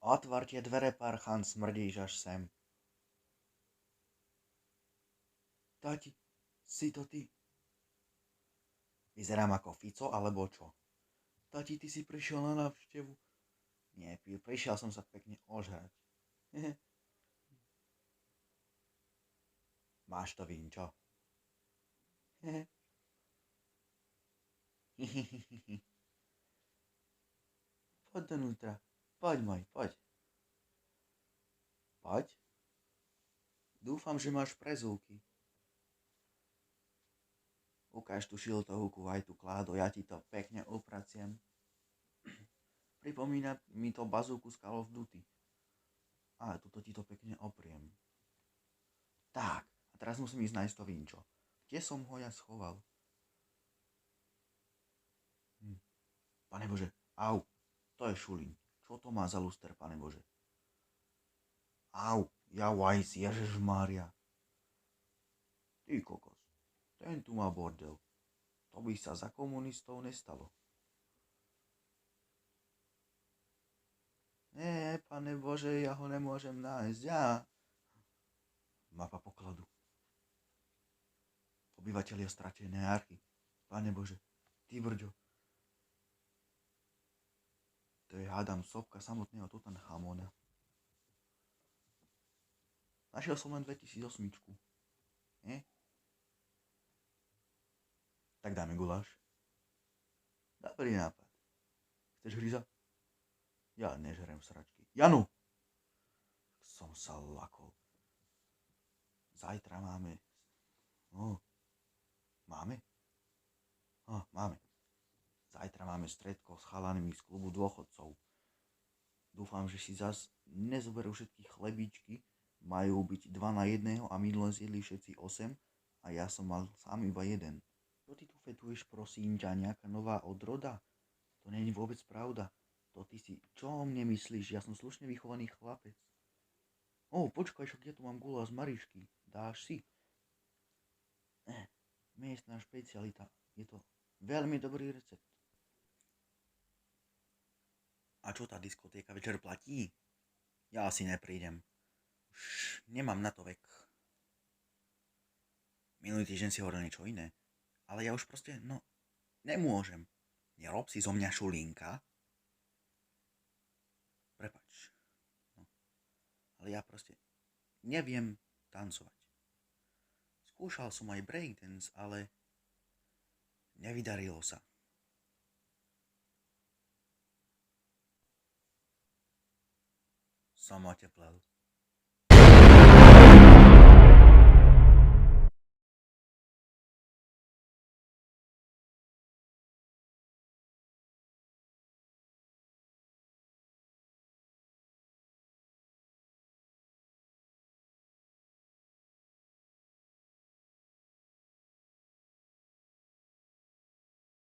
Otvor tie dvere, parchan, smrdíš až sem. Tati, si to ty? Vyzerám ako Fico, alebo čo? Tati, ty si prišiel na návštevu? Nie, prišiel som sa pekne ožrať. Máš to, Vinčo? Poď donútra. Poď, môj, poď. Poď. Dúfam, že máš prezúky. Ukáž tú šiltovku aj tú kládo, ja ti to pekne upraciem. Pripomína mi to bazúku z Call of Duty. Ale tuto ti to pekne opriem. Tak, a teraz musím ísť nájsť to Vinčo. Kde som ho ja schoval? Pane Bože, au, to je šuliň. Čo to má za luster, pane Bože? Au, jauaj si, ježišmária. Ty kokos, ten tu má bordel. To by sa za komunistov nestalo. Nie, pane Bože, ja ho nemôžem nájsť, ja. Mapa pokladu. Obyvatelia stratené archy. Pane Bože, ty brďo. To je, hádam, sopka samotného Tutanchamona. Našiel som len 2008. Tak dáme guláš. Dobrý nápad. Chceš hryza? Ja nežerem sračky. Janu! Som sa lakol. Zajtra máme... Máme? Máme. Zajtra máme stretko s chalanmi z klubu dôchodcov. Dúfam, že si zas nezoberú všetky chlebíčky. Majú byť 2 na 1 a minule zjedli všetci 8 a ja som mal sám iba 1. Čo ty tu fetuješ, prosím ťa, nejaká nová odroda? To nie je vôbec pravda. To ty si, čo o mne myslíš? Ja som slušne vychovaný chlapec. Počkaj, však ja tu mám gula z Marišky. Dáš si? Miestna špecialita. Je to veľmi dobrý recept. A čo tá diskotéka večer platí? Ja asi neprídem. Už nemám na to vek. Minulý týždeň si hovoril niečo iné. Ale ja už proste, nemôžem. Nerob si zo mňa šulínka. Prepač. Ale ja proste neviem tancovať. Skúšal som aj breakdance, ale nevydarilo sa. Som oteplel.